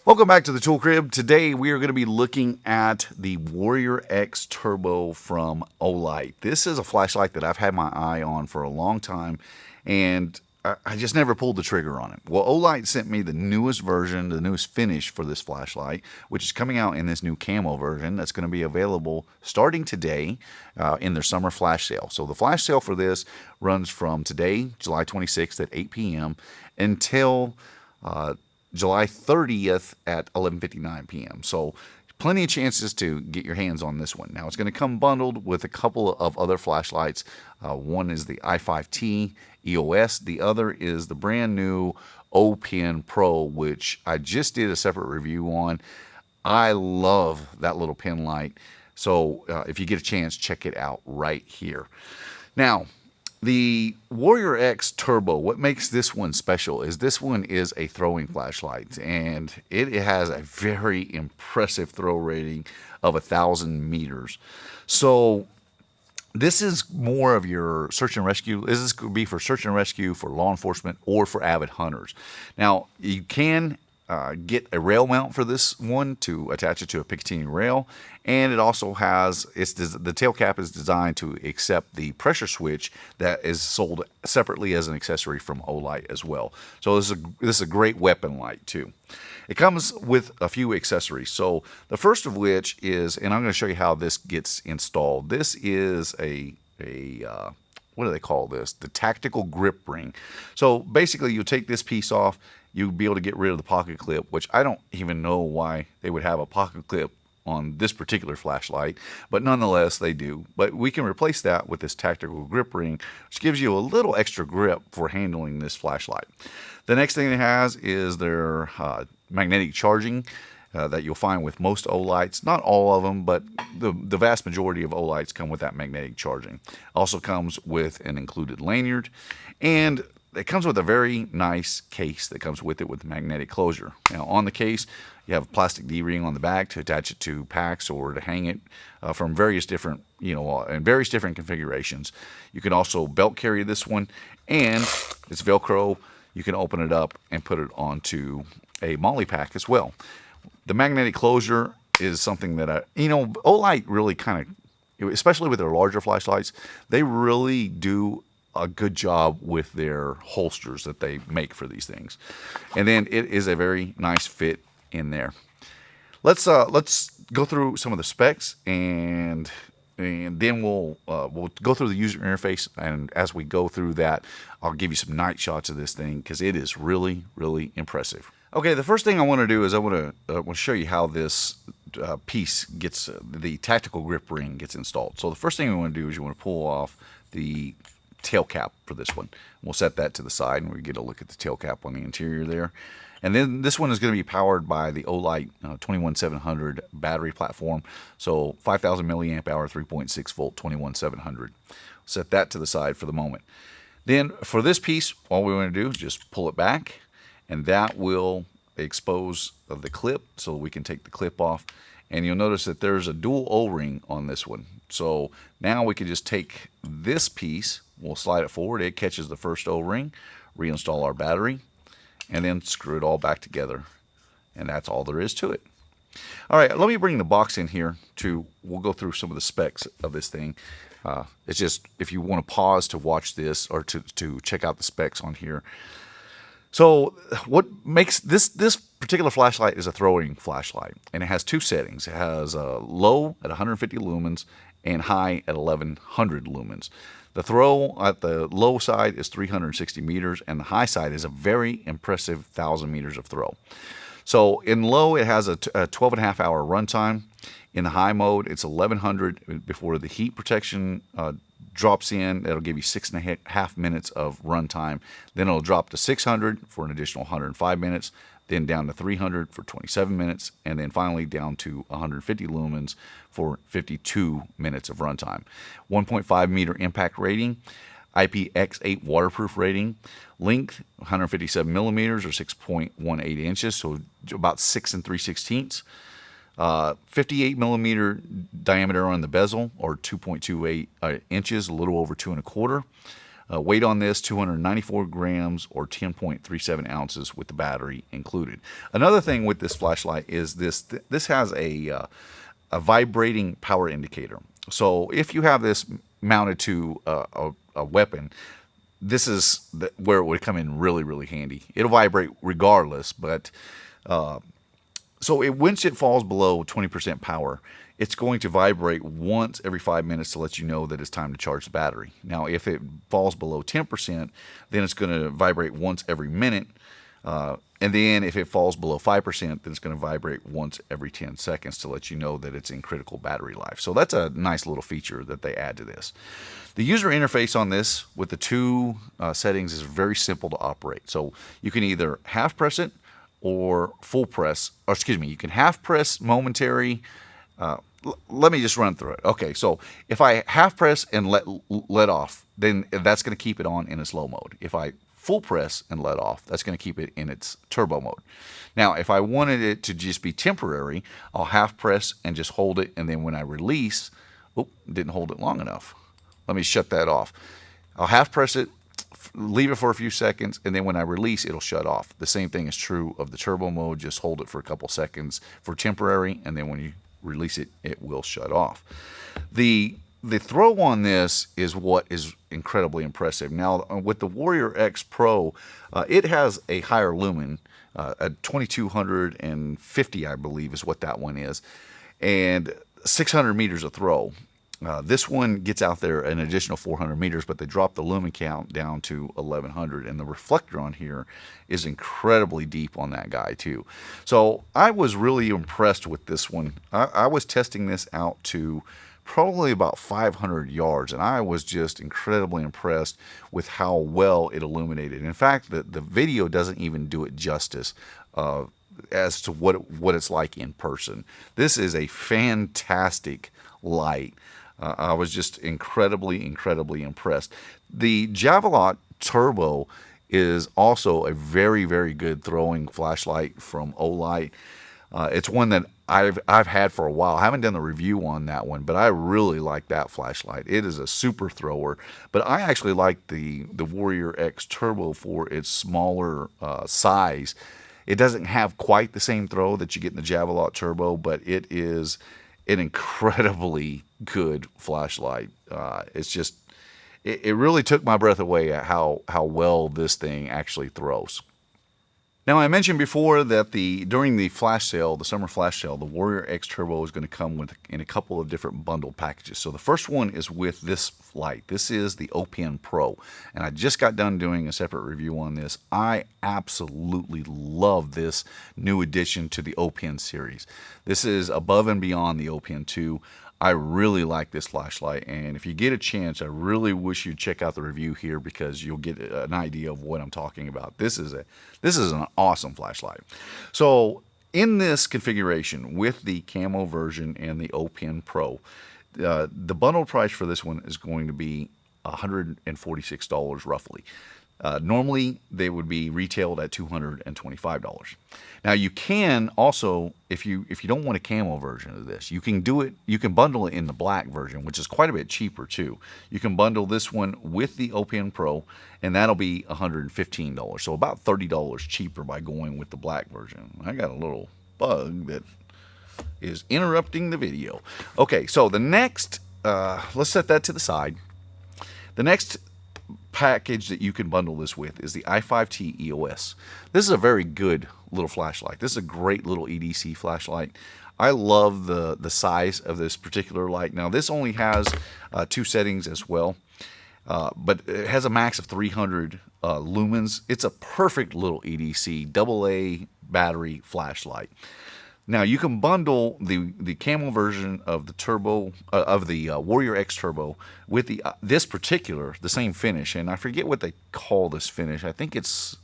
Welcome back to the Tool Crib. Today we are going to be looking at the Warrior X Turbo from Olight. This is a flashlight that I've had my eye on for a long time, and I just never pulled the trigger on it. Well, Olight sent me the newest version, the newest finish for this flashlight, which is coming out in this new camo version that's going to be available starting today in their summer flash sale. So the flash sale for this runs from today, July 26th at 8 p.m. until July 30th at 11:59 p.m. So plenty of chances to get your hands on this one. Now it's going to come bundled with a couple of other flashlights. One is the i5T EOS. The other is the brand new O-Pen Pro, which I just did a separate review on. I love that little pen light. So if you get a chance, check it out right here. Now, the Warrior X Turbo, what makes this one special is this one is a throwing flashlight, and it has a very impressive throw rating of 1,000 meters. So this is more of your search and rescue. This could be for search and rescue, for law enforcement, or for avid hunters. Now, you can get a rail mount for this one to attach it to a Picatinny rail, and it also has the tail cap is designed to accept the pressure switch that is sold separately as an accessory from Olight as well. So this is a great weapon light too. It comes with a few accessories. So the first of which is, and I'm going to show you how this gets installed. This is a what do they call this? The tactical grip ring. So basically, you take this piece off, you'll be able to get rid of the pocket clip, which I don't even know why they would have a pocket clip on this particular flashlight, but nonetheless they do. But we can replace that with this tactical grip ring, which gives you a little extra grip for handling this flashlight. The next thing it has is their magnetic charging that you'll find with most Olights. Not all of them, but the vast majority of Olights come with that magnetic charging. Also comes with an included lanyard, and it comes with a very nice case that comes with it with magnetic closure. Now on the case, you have a plastic D-ring on the back to attach it to packs or to hang it from various different, in various different configurations. You can also belt carry this one, and it's Velcro. You can open it up and put it onto a MOLLE pack as well. The magnetic closure is something that Olight really kind of, especially with their larger flashlights, they really do a good job with their holsters that they make for these things. And then it is a very nice fit in there. Let's go through some of the specs, and then we'll go through the user interface, and as we go through that, I'll give you some night shots of this thing because it is really, really impressive. Okay, the first thing I want to do is I want to show you how this piece gets, the tactical grip ring gets installed. So the first thing we want to do is you want to pull off the tail cap for this one. We'll set that to the side, and we get a look at the tail cap on the interior there. And then this one is going to be powered by the Olight 21700 battery platform. So 5,000 milliamp hour, 3.6 volt, 21700. Set that to the side for the moment. Then for this piece, all we want to do is just pull it back, and that will expose the clip so we can take the clip off. And you'll notice that there's a dual O-ring on this one. So now we can just take this piece, we'll slide it forward, it catches the first O-ring, reinstall our battery, and then screw it all back together. And that's all there is to it. All right, let me bring the box in here we'll go through some of the specs of this thing. It's just, if you want to pause to watch this or to check out the specs on here. So what makes this particular flashlight is a throwing flashlight, and it has two settings. It has low at 150 lumens and high at 1100 lumens. The throw at the low side is 360 meters, and the high side is a very impressive 1,000 meters of throw. So in low, it has a 12.5 hour runtime. In the high mode, it's 1100 before the heat protection drops in. That'll give you 6.5 minutes of runtime. Then it'll drop to 600 for an additional 105 minutes. Then down to 300 for 27 minutes, and then finally down to 150 lumens for 52 minutes of runtime. 1.5 meter impact rating, IPX8 waterproof rating, length 157 millimeters or 6.18 inches, so about 6 3/16. 58 millimeter diameter on the bezel, or 2.28 inches, a little over 2 1/4. Weight on this, 294 grams or 10.37 ounces with the battery included. Another thing with this flashlight is this has a vibrating power indicator. So if you have this mounted to a weapon, this is where it would come in really, really handy. It'll vibrate regardless, but once it falls below 20% power, it's going to vibrate once every 5 minutes to let you know that it's time to charge the battery. Now, if it falls below 10%, then it's going to vibrate once every minute. And then if it falls below 5%, then it's going to vibrate once every 10 seconds to let you know that it's in critical battery life. So that's a nice little feature that they add to this. The user interface on this with the two settings is very simple to operate. So you can either half press it or full press, or excuse me, you can half press momentary. Let me just run through it. Okay, so if I half press and let off, then that's going to keep it on in its low mode. If I full press and let off, that's going to keep it in its turbo mode. Now, if I wanted it to just be temporary, I'll half press and just hold it, and then when I release, didn't hold it long enough. Let me shut that off. I'll half press it, leave it for a few seconds, and then when I release, it'll shut off. The same thing is true of the turbo mode. Just hold it for a couple seconds for temporary, and then when you release it, it will shut off. The throw on this is what is incredibly impressive. Now, with the Warrior X Pro, it has a higher lumen, a 2250, I believe, is what that one is, and 600 meters of throw. This one gets out there an additional 400 meters, but they dropped the lumen count down to 1100, and the reflector on here is incredibly deep on that guy too. So I was really impressed with this one. I was testing this out to probably about 500 yards, and I was just incredibly impressed with how well it illuminated. In fact, the video doesn't even do it justice as to what it's like in person. This is a fantastic light. I was just incredibly impressed. The Javelot Turbo is also a very, very good throwing flashlight from Olight. It's one that I've had for a while. I haven't done the review on that one, but I really like that flashlight. It is a super thrower, but I actually like the Warrior X Turbo for its smaller size. It doesn't have quite the same throw that you get in the Javelot Turbo, but it is an incredibly good flashlight. It really took my breath away at how well this thing actually throws. Now, I mentioned before that during the flash sale, the summer flash sale, the Warrior X Turbo is going to come in a couple of different bundled packages. So the first one is with this light. This is the OPN Pro, and I just got done doing a separate review on this. I absolutely love this new addition to the OPN series. This is above and beyond the OPN 2. I really like this flashlight, and if you get a chance, I really wish you'd check out the review here because you'll get an idea of what I'm talking about. This is an awesome flashlight. So in this configuration with the camo version and the OPN Pro, the bundled price for this one is going to be $146 roughly. Normally, they would be retailed at $225. Now, you can also, if you don't want a camo version of this, you can do it. You can bundle it in the black version, which is quite a bit cheaper too. You can bundle this one with the OPN Pro, and that'll be $115. So about $30 cheaper by going with the black version. I got a little bug that is interrupting the video. Okay, so the next, let's set that to the side. The next package that you can bundle this with is the i5T EOS. This is a very good little flashlight. This is a great little EDC flashlight. I love the size of this particular light. Now, this only has two settings as well, but it has a max of 300 lumens. It's a perfect little EDC AA battery flashlight. Now, you can bundle the camo version of the Turbo of the Warrior X Turbo with the same finish, and I forget what they call this finish. I think it's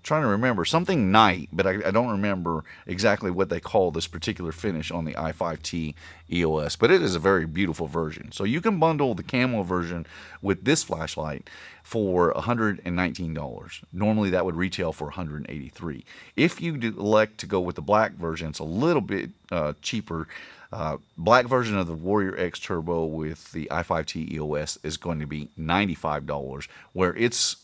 trying to remember something night, but I don't remember exactly what they call this particular finish on the i5T EOS. But it is a very beautiful version. So you can bundle the camo version with this flashlight for $119. Normally that would retail for $183. If you elect to go with the black version, it's a little bit cheaper. Black version of the Warrior X Turbo with the i5T EOS is going to be $95, where its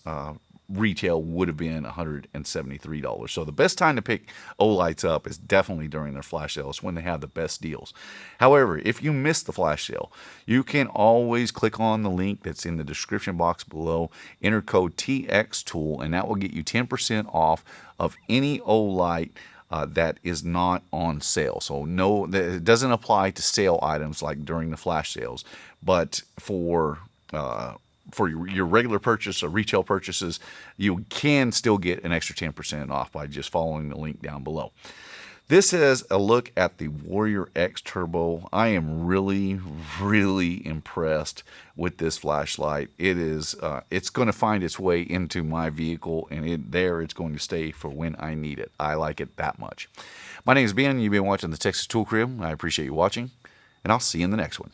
retail would have been $173. So the best time to pick Olights up is definitely during their flash sales, when they have the best deals. However, if you miss the flash sale, you can always click on the link that's in the description box below, enter code TXTool, and that will get you 10% off of any Olight that is not on sale. So no, it doesn't apply to sale items like during the flash sales, but for your regular purchase or retail purchases, you can still get an extra 10% off by just following the link down below. This is a look at the Warrior X Turbo. I am really, really impressed with this flashlight. It's going to find its way into my vehicle, and it's going to stay for when I need it. I like it that much. My name is Ben. You've been watching the Texas Tool Crib. I appreciate you watching, and I'll see you in the next one.